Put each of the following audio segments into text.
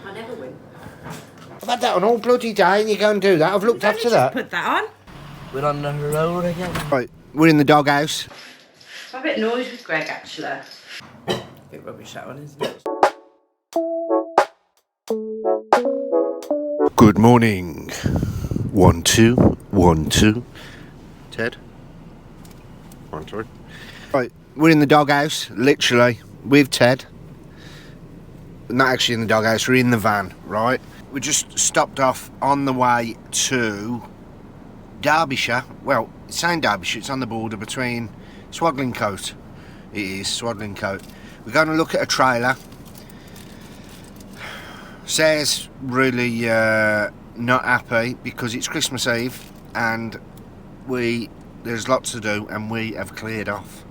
I never win. I've had that on all bloody day and you go and do that. I've looked after that. Put that on. We're on the road again. Right, we're in the doghouse. I'm a bit annoyed with Greg actually. A bit rubbish that one, isn't it? Good morning. 1 2 1 2. Ted. 1 2. Right, we're in the doghouse, literally, with Ted. Not actually in the doghouse, we're in the van, right? We just stopped off on the way to Derbyshire. Well, it's saying Derbyshire, it's on the border between Swadlincote. It is Swadlincote. We're going to look at a trailer. Sarah's really not happy because it's Christmas Eve and there's lots to do and we have cleared off.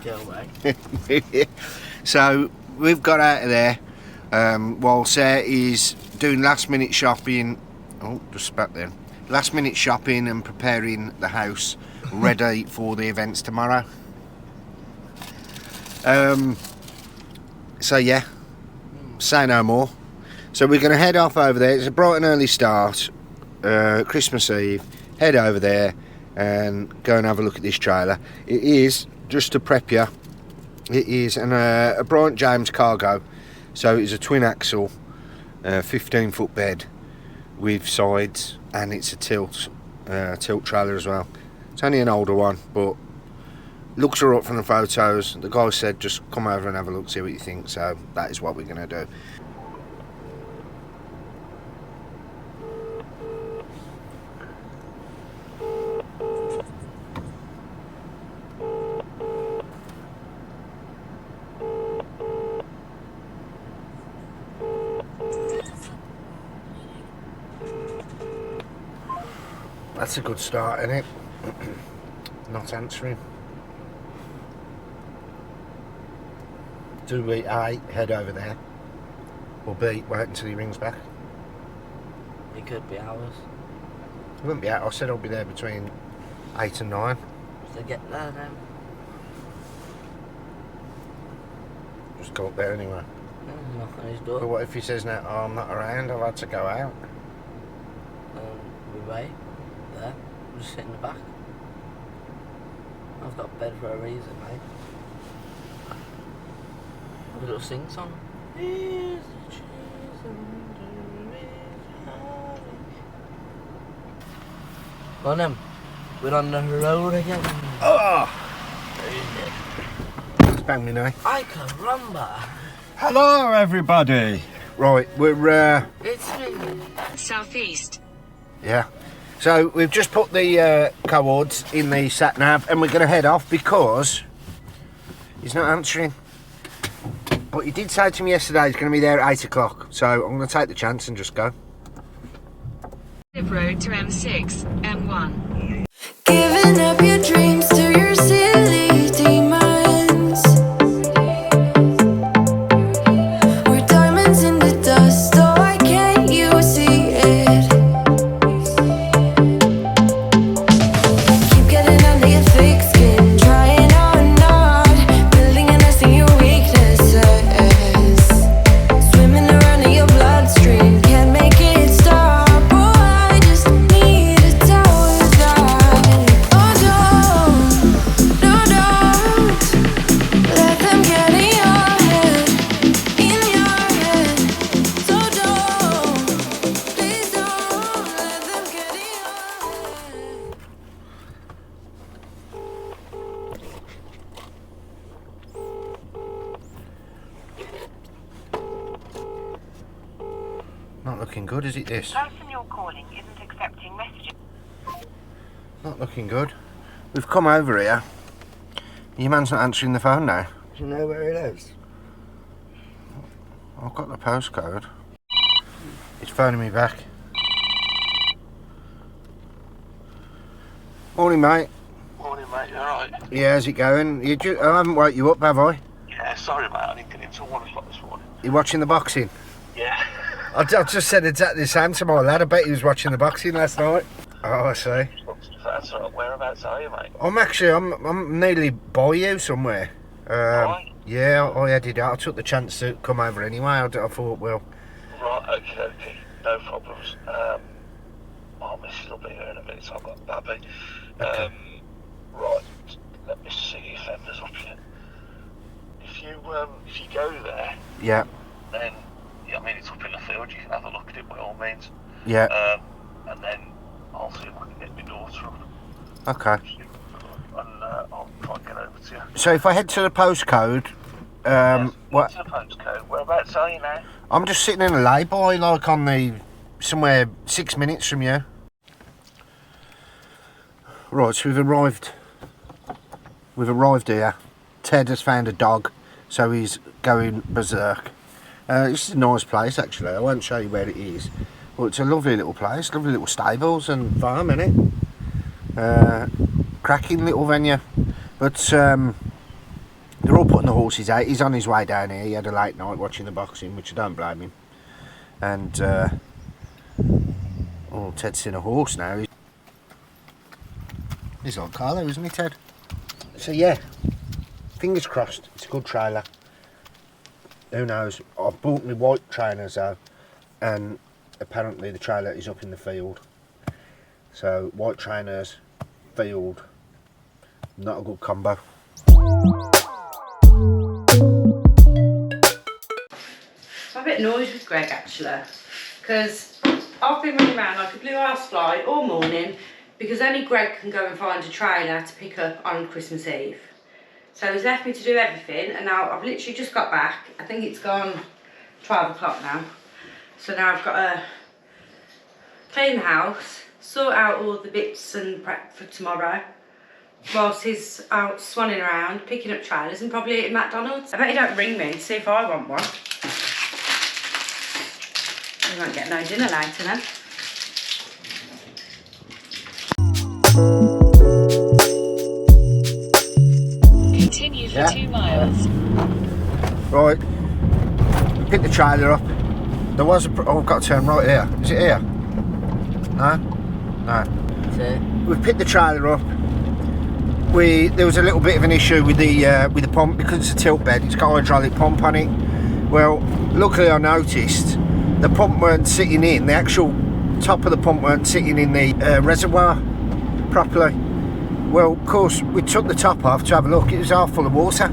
Go away. So we've got out of there while Sarah is doing last minute shopping. Oh, just spat there. Last minute shopping and preparing the house ready for the events tomorrow. So yeah, say no more. So we're going to head off over there. It's a bright and early start, Christmas Eve. Head over there and go and have a look at this trailer. It is, just to prep you, it is a Bryant James cargo. So it's a twin axle, 15-foot bed with sides, and it's a tilt trailer as well. It's only an older one, but looks alright from the photos. The guy said just come over and have a look, see what you think. So that is what we're going to do. That's a good start, isn't it? Not answering. Do we A, head over there, or B, wait until he rings back? It could be hours. It wouldn't be out. I said I'll be there between 8 and 9. So get there then. Just go up there anyway. No, knock on his But door. what if he says now, oh, I'm not around, I've had to go out? We wait there. We'll just sit in the back. I've got a bed for a reason, mate. Have a little sing song. Go on then. We're on the road again. Oh! It's bang me now. Ay caramba. Hello everybody! Right, we're It's me. Southeast. yeah. So we've just put the coords in the sat nav and we're going to head off because he's not answering. But he did say to me yesterday he's going to be there at 8 o'clock. So I'm going to take the chance and just go. Road to M6, M1. Giving up your dreams to your silly demons. We're diamonds in the dust, so why can't you see it? Keep getting under your thick skin, trying on not building a nest in your weaknesses. Swimming around in your bloodstream, can't make it stop. Oh, I just need a towel that. Oh, don't, no, don't let them get in your head, So don't, please don't let them get in your head. Not looking good, is it this? The person you're calling isn't accepting messages. Not looking good. We've come over here. Your man's not answering the phone now. Do you know where it is? I've got the postcode. He's phoning me back. Morning, mate. Morning, mate. You alright? Yeah, how's it going? I haven't woke you up, have I? Yeah, sorry, mate. I didn't get into 1 o'clock this morning. You watching the boxing? Yeah. I just said exactly the same to my lad. I bet he was watching the boxing last night. Oh, I see. That's all right. Whereabouts are you, mate? I'm nearly by you somewhere. Right. Yeah, I headed out. I took the chance to come over anyway. I thought, well... Right, okay. No problems. My missus will be here in a minute, so I've got Babby. Okay. Right, let me see if Emma's up yet. If you go there, Yeah, then, yeah, I mean, it's up in the field, you can have a look at it by all means. yeah. And then I'll see if I can get my daughter up. Okay. And I'll try and get over to you. So if I head to the postcode, Yes, what? what's the postcode? Whereabouts are you now? I'm just sitting in a lay-by, like on the... somewhere 6 minutes from you. Right, so we've arrived here. Ted has found a dog, so he's going berserk. This is a nice place actually. I won't show you where it is, but it's a lovely little place, lovely little stables and farm, innit? Cracking little venue. But they're all putting the horses out. He's on his way down here. He had a late night watching the boxing, which I don't blame him. And oh, Ted's seen a horse now. He's like Carlo, isn't he, Ted? So yeah, fingers crossed. It's a good trailer. Who knows? I've bought me white trainers though, and apparently the trailer is up in the field. So white trainers, field, not a good combo. I'm a bit annoyed with Greg actually, because I've been running around like a blue ass fly all morning because only Greg can go and find a trailer to pick up on Christmas Eve. So he's left me to do everything, and now I've literally just got back. I think it's gone 12 o'clock now. So now I've got to clean the house, sort out all the bits and prep for tomorrow, whilst he's out swanning around, picking up trailers and probably eating McDonald's. I bet he don't ring me to see if I want one. We won't get no dinner later then. Continue for 2 miles. Right, pick the trailer up. There was a... oh, I've got to turn right here. Is it here? No? No. See? We've picked the trailer up. There was a little bit of an issue with the pump because it's a tilt bed. It's got a hydraulic pump on it. Well, luckily I noticed the pump weren't sitting in, the actual top of the pump weren't sitting in the reservoir properly. Well, of course, we took the top off to have a look. It was half full of water.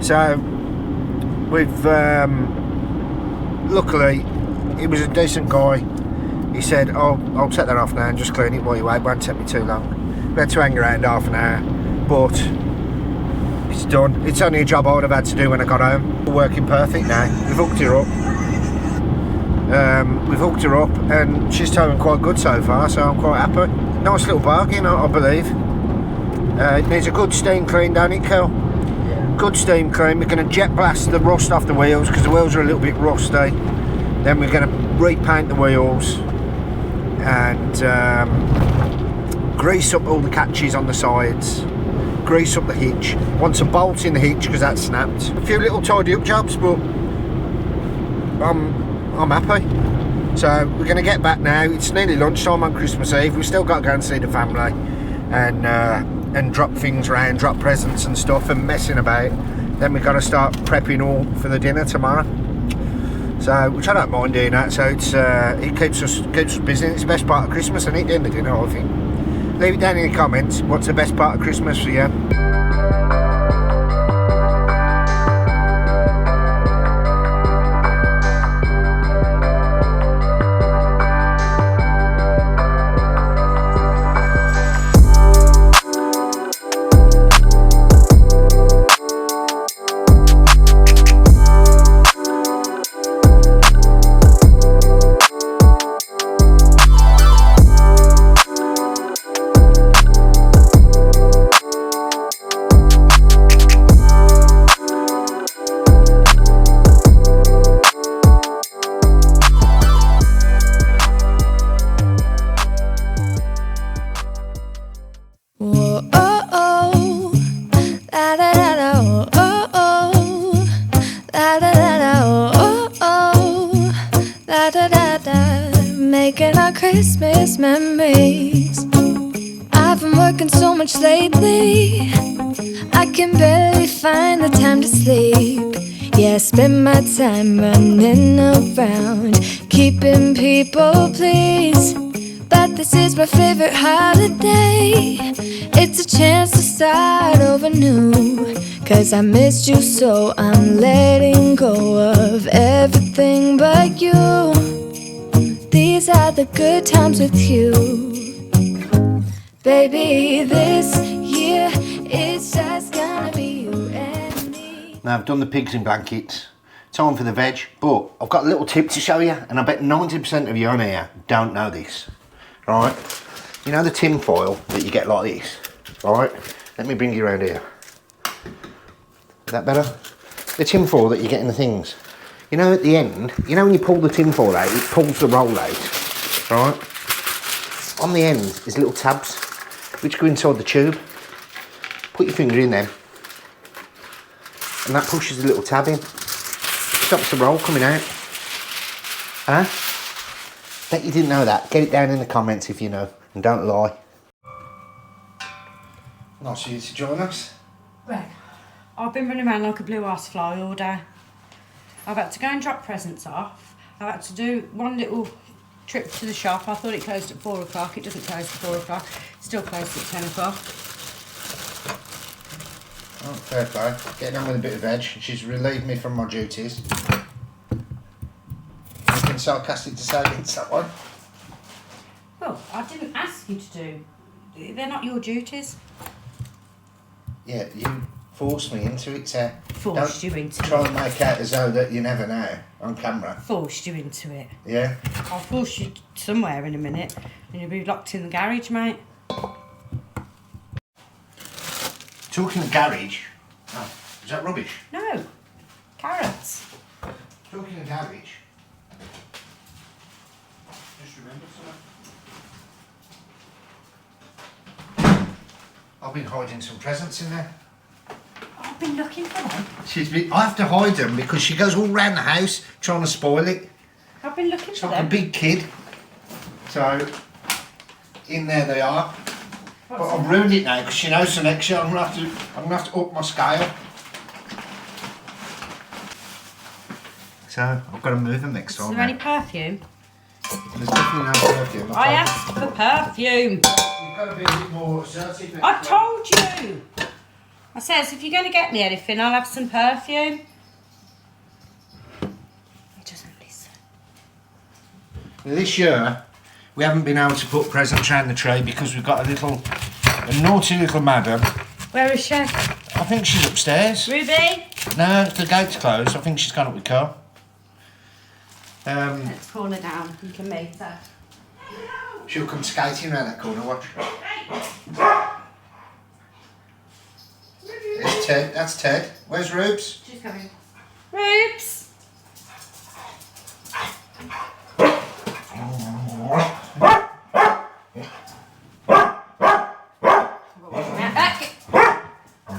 So we've luckily he was a decent guy. He said, "Oh, I'll take that off now and just clean it while you wait. It won't take me too long." We had to hang around half an hour, but it's done. It's only a job I would have had to do when I got home. We're working perfect now. We've hooked her up. And she's towing quite good so far, so I'm quite happy. Nice little bargain, I believe. It needs a good steam clean, don't it, Kel? Yeah. Good steam clean. We're going to jet blast the rust off the wheels because the wheels are a little bit rusty. Then we're going to repaint the wheels and grease up all the catches on the sides, grease up the hitch. Want some bolts in the hitch because that's snapped. A few little tidy up jobs, but I'm happy. So we're going to get back now. It's nearly lunchtime on Christmas Eve. We've still got to go and see the family and drop things around, drop presents and stuff and messing about. Then we've got to start prepping all for the dinner tomorrow. So, which I don't mind doing that. So it keeps us busy. It's the best part of Christmas, isn't it? Doing the dinner, I think. Leave it down in the comments. What's the best part of Christmas for you? Making our Christmas memories. I've been working so much lately. I can barely find the time to sleep. Yeah, I spend my time running around, keeping people pleased. But this is my favorite holiday. It's a chance to start over new. Cause I missed you, so I'm letting go of everything but you. These are the good times with you. Baby, this year it's just gonna be you and me. Now I've done the pigs in blankets. Time for the veg, but I've got a little tip to show you, and I bet 90% of you on here don't know this. Right? You know the tin foil that you get like this? Right? Let me bring you around here. Is that better? The tin foil that you get in the things. You know at the end, you know when you pull the tin foil out, it pulls the roll out. Right? On the end is little tabs which go inside the tube. Put your finger in them, and that pushes the little tab in. Stops the roll coming out. Huh? Bet you didn't know that. Get it down in the comments if you know, and don't lie. Nice of you to join us. Greg, I've been running around like a blue ass fly all day. I've had to go and drop presents off. I've had to do one little trip to the shop. I thought it closed at 4 o'clock. It doesn't close at 4 o'clock. It's still closed at 10 o'clock. Oh, fair play. Getting on with a bit of veg. She's relieved me from my duties. Anything sarcastic to say against that one? Well, I didn't ask you to do. They're not your duties. Yeah, you forced me into it, so Forced you into try it. and make out as though that you never know on camera. Forced you into it. Yeah? I'll force you somewhere in a minute and you'll be locked in the garage, mate. Talking of garage. Oh, is that rubbish? No. Carrots. Talking of garage. Just remember something. I've been hiding some presents in there. I've been looking for them. I have to hide them because she goes all round the house trying to spoil it. I've been looking She's for like them. a big kid. So, in there they are. But I've ruined it now because she knows the next year I'm gonna have to up my scale. So I've got to move them next Is time. there any perfume? There's definitely no perfume. I asked for perfume. You've got to be a bit more assertive. I told you. I says if you're going to get me anything, I'll have some perfume. He doesn't listen. This year we haven't been able to put presents around the tree because we've got a naughty little madam. Where is she? I think she's upstairs. Ruby? No, the gate's closed. I think she's gone up with Carl. Let's call her down. You can meet her. She'll come skating around that corner, watch. There's Ted, that's Ted. Where's Rubes? She's coming. Rubes!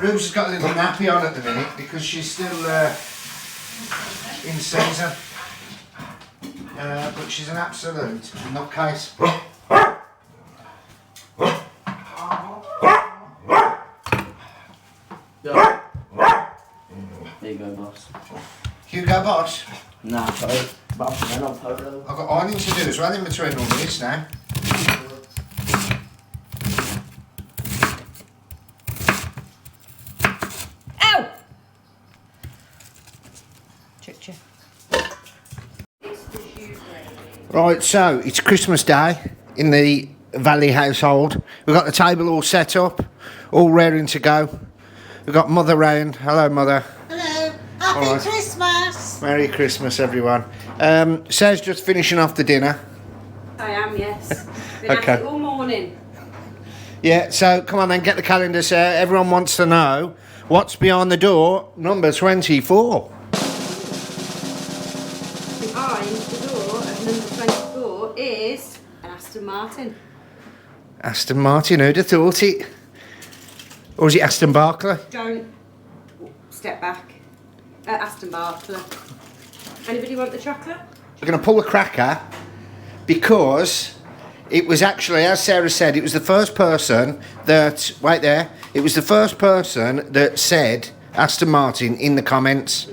Rubes has got a little nappy on at the minute because she's still in season. But she's an absolute nutcase. There you go, boss. Hugo Boss, Nah, sorry. Boss, man, I'll photo. I've got ironing to do as well in between all this now. Ow! Tricked you. Right, so it's Christmas Day in the Valley household. We've got the table all set up, all raring to go. We've got Mother round. Hello, Mother. Hello. Happy Alright. Christmas. Merry Christmas, everyone. Sarah's just finishing off the dinner. I am, yes. Been Okay. at it all morning. Yeah, so come on then, get the calendar, Sarah. Everyone wants to know what's behind the door, number 24. Behind the door of number 24 is an Aston Martin. Aston Martin, who'd have thought it? Or is it Aston Barclay? Don't step back. Aston Barclay. Anybody want the chocolate? We're going to pull the cracker because it was actually, as Sarah said, it was the first person that, wait there, It was the first person that said Aston Martin in the comments.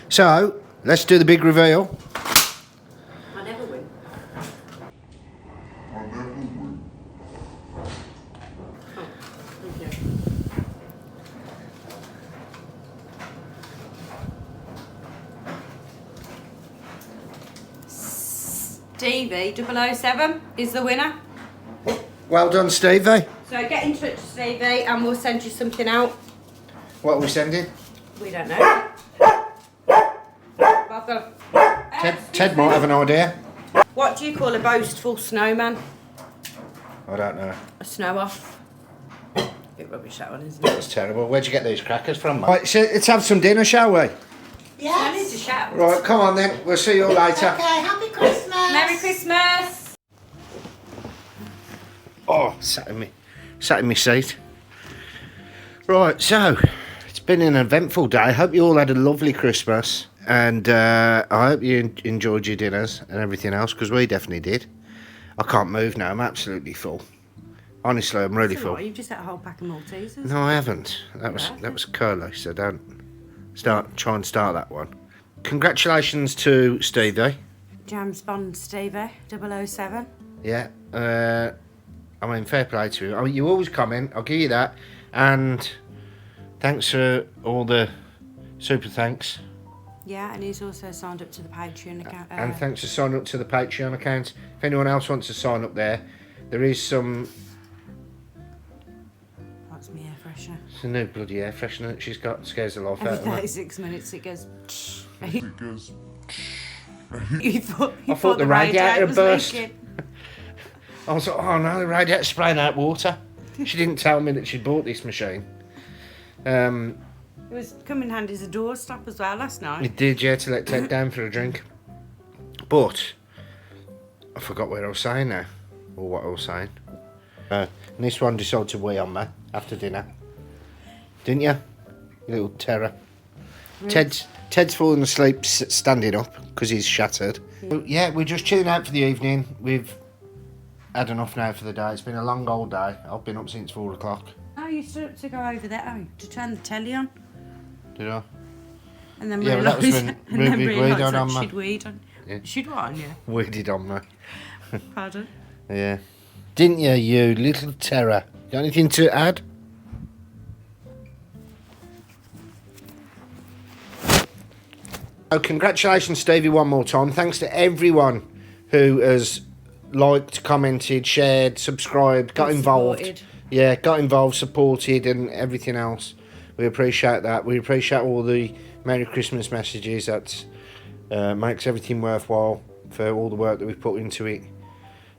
So, let's do the big reveal. I never win. Oh, thank you. Stevie 007 is the winner. Well done, Stevie. So get in touch, Stevie, and we'll send you something out. What are we sending? We don't know. I've got Ted might have an idea. What do you call a boastful snowman? I don't know. A snow off. Bit rubbish that one, isn't it? That's terrible. Where'd you get these crackers from, mate? Right, so let's have some dinner, shall we? I need to Yes. shout. Right, come on then. We'll see you all later. Okay, happy Christmas. Merry Christmas. Oh, sat in my seat. Right, so it's been an eventful day. I hope you all had a lovely Christmas, and I hope you enjoyed your dinners and everything else, because we definitely did. I can't move now. I'm absolutely full. Honestly, I'm really full. You've just had a whole pack of Maltesers. No, I haven't. That was curly, so don't try and start that one. Congratulations to Stevie. James Bond Stevie 007. Yeah. I mean, fair play to you. I mean, you always comment. I'll give you that. And thanks for all the super thanks. Yeah, and he's also signed up to the Patreon account. And thanks for signing up to the Patreon account. If anyone else wants to sign up there is some... That's me air freshener. It's a new bloody air freshener that she's got. Scares the life out Every of me. 36 minutes it goes... I thought the radiator was burst. leaking. I was like, oh no, the radiator's spraying out water. She didn't tell me that she bought this machine. It was coming handy as a doorstop as well last night. It did, yeah, to let Ted down for a drink. But I forgot what I was saying now, or what I was saying. And this one decided to wee on me after dinner, didn't you? You little terror. Ted's fallen asleep standing up because he's shattered. Yeah, we're just chilling out for the evening. We've had enough now for the day. It's been a long old day. I've been up since 4 o'clock. Oh, you stood up to go over there, to turn the telly on. Did I? And then Yeah, but that was realised, when and then Ruby weed realised on that me. she'd weed on. Yeah. She'd what on you? Weeded on me. Pardon? Yeah. Didn't you little terror? Got anything to add? Oh, congratulations, Stevie, one more time. Thanks to everyone who has liked, commented, shared, subscribed, got involved. Supported. Yeah, got involved, supported, and everything else. We appreciate that. We appreciate all the Merry Christmas messages. That makes everything worthwhile for all the work that we've put into it.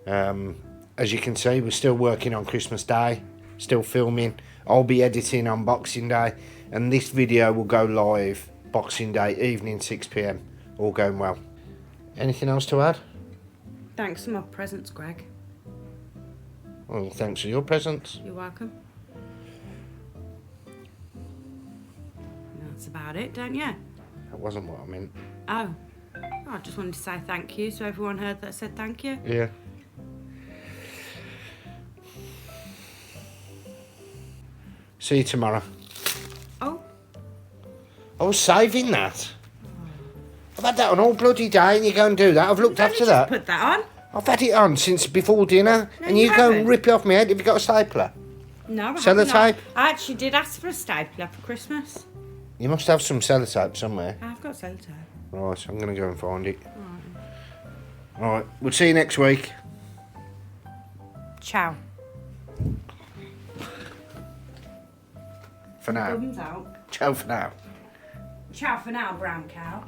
As you can see, we're still working on Christmas Day, still filming. I'll be editing on Boxing Day, and this video will go live Boxing Day evening, 6 p.m. All going well. Anything else to add? Thanks for my presents, Greg. Well, thanks for your presents. You're welcome. That's about it, don't you? That wasn't what I meant. Oh. I just wanted to say thank you, so everyone heard that I said thank you. Yeah. See you tomorrow. Oh. I was saving that. I've had that on all bloody day, and you go and do that. I've looked You've only after just that. Put that on. I've had it on since before dinner, No, and you you go and haven't. rip it off my head. Have you got a stapler? No, I haven't. Sellotape? I actually did ask for a stapler for Christmas. You must have some sellotape somewhere. I've got sellotape. Right, I'm going to go and find it. Alright, we'll see you next week. Ciao. For now. Thumbs out. Ciao for now. Ciao for now, brown cow.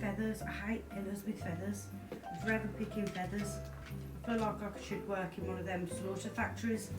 Feathers. I hate pillars with feathers. I'm forever picking feathers. I feel like I should work in one of them slaughter factories.